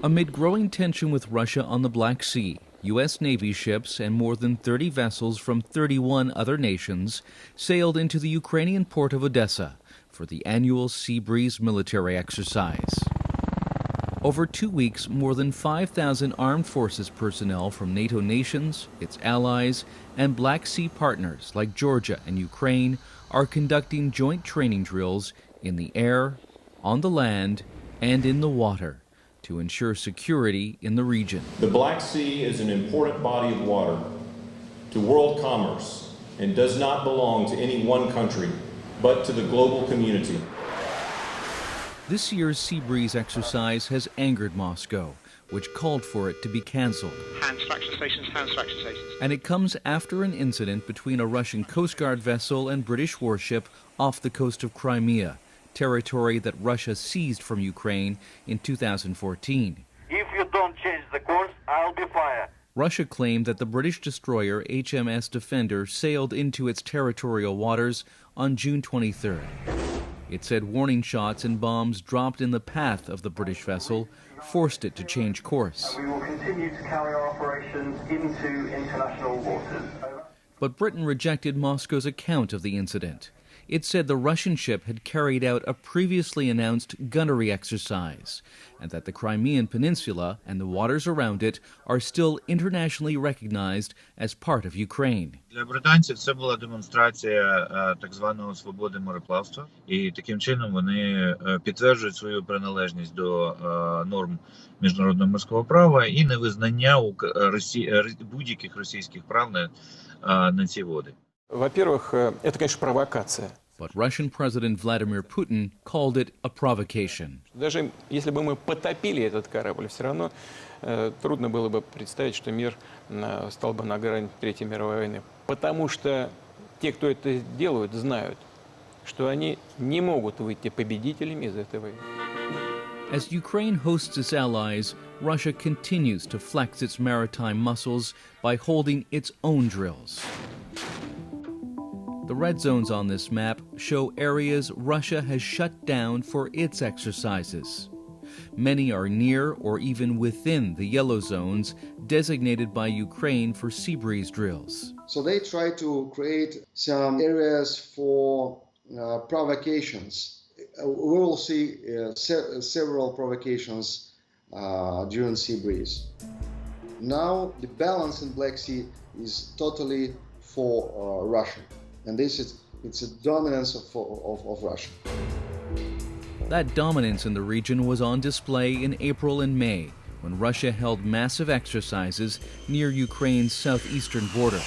Amid growing tension with Russia on the Black Sea, U.S. Navy ships and more than 30 vessels from 31 other nations sailed into the Ukrainian port of Odessa for the annual Sea Breeze military exercise. Over 2 weeks, more than 5,000 armed forces personnel from NATO nations, its allies, and Black Sea partners like Georgia and Ukraine are conducting joint training drills in the air, on the land, and in the water to ensure security in the region. The Black Sea is an important body of water to world commerce and does not belong to any one country, but to the global community. This year's Sea Breeze exercise has angered Moscow, which called for it to be canceled. Hands for action stations, hands for action stations. And it comes after an incident between a Russian Coast Guard vessel and British warship off the coast of Crimea, territory that Russia seized from Ukraine in 2014. If you don't change the course, I'll be fired. Russia claimed that the British destroyer HMS Defender sailed into its territorial waters on June 23rd. It said warning shots and bombs dropped in the path of the British vessel forced it to change course. We will continue to carry our operations into international waters. But Britain rejected Moscow's account of the incident. It said the Russian ship had carried out a previously announced gunnery exercise, and that the Crimean Peninsula and the waters around it are still internationally recognized as part of Ukraine. Для британців це була демонстрація так званого свободи мореплавства, і таким чином вони підтверджують свою приналежність до норм міжнародного морського права і невизнання будь-яких російських прав на ці води. Во-первых, это, конечно, провокация. But Russian President Vladimir Putin called it a provocation. Даже если бы мы потопили этот корабль, все равно трудно было бы представить, что мир стал бы на грани Третьей мировой войны. Потому что те, кто это делают, знают, что они не могут выйти победителями из этой войны. As Ukraine hosts its allies, Russia continues to flex its maritime muscles by holding its own drills. The red zones on this map show areas Russia has shut down for its exercises. Many are near or even within the yellow zones designated by Ukraine for Sea Breeze drills. So they try to create some areas for provocations. We will see several provocations during Sea Breeze. Now the balance in Black Sea is totally for Russia. And it's a dominance of Russia. That dominance in the region was on display in April and May, when Russia held massive exercises near Ukraine's southeastern border.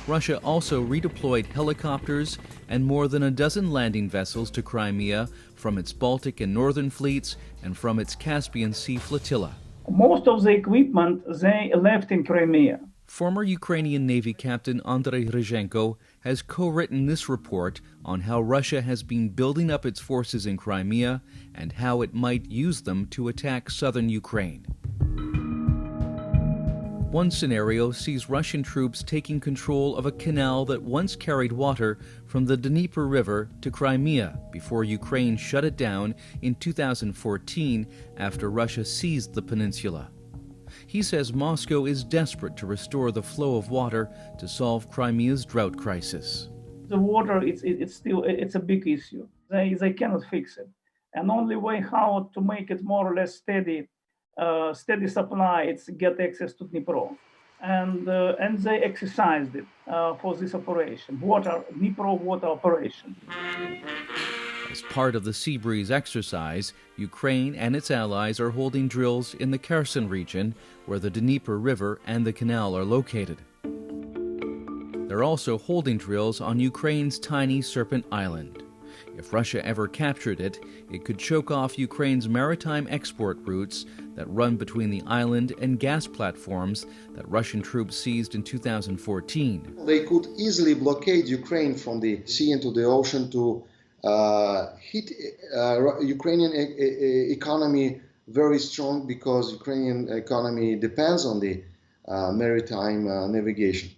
Russia also redeployed helicopters and more than a dozen landing vessels to Crimea from its Baltic and Northern fleets and from its Caspian Sea flotilla. Most of the equipment they left in Crimea. Former Ukrainian Navy Captain Andrei Ryzhenko has co-written this report on how Russia has been building up its forces in Crimea and how it might use them to attack southern Ukraine. One scenario sees Russian troops taking control of a canal that once carried water from the Dnieper River to Crimea before Ukraine shut it down in 2014 after Russia seized the peninsula. He says Moscow is desperate to restore the flow of water to solve Crimea's drought crisis. The water, it's a big issue. They cannot fix it. And only way how to make it more or less steady supply, it's get access to Dnipro. And they exercised it for this operation, Dnipro water operation. As part of the Sea Breeze exercise, Ukraine and its allies are holding drills in the Kherson region, where the Dnieper River and the canal are located. They're also holding drills on Ukraine's tiny Serpent Island. If Russia ever captured it, it could choke off Ukraine's maritime export routes that run between the island and gas platforms that Russian troops seized in 2014. They could easily blockade Ukraine from the sea into the ocean to hit Ukrainian economy very strong, because Ukrainian economy depends on the maritime navigation.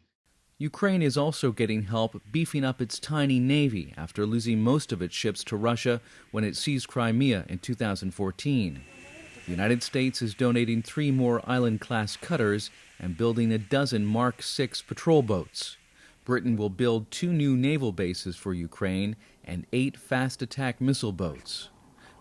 Ukraine is also getting help beefing up its tiny navy after losing most of its ships to Russia when it seized Crimea in 2014. The United States is donating 3 more Island-class cutters and building a dozen Mark VI patrol boats. Britain will build 2 new naval bases for Ukraine and 8 fast attack missile boats.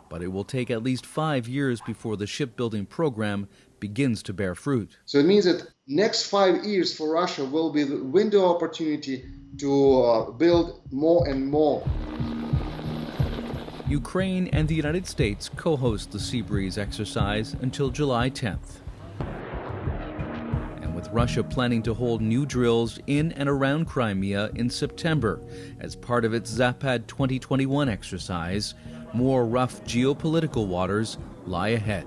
But it will take at least 5 years before the shipbuilding program begins to bear fruit. So it means that next 5 years for Russia will be the window opportunity to build more and more. Ukraine and the United States co-host the Sea Breeze exercise until July 10th. And with Russia planning to hold new drills in and around Crimea in September as part of its Zapad 2021 exercise, more rough geopolitical waters lie ahead.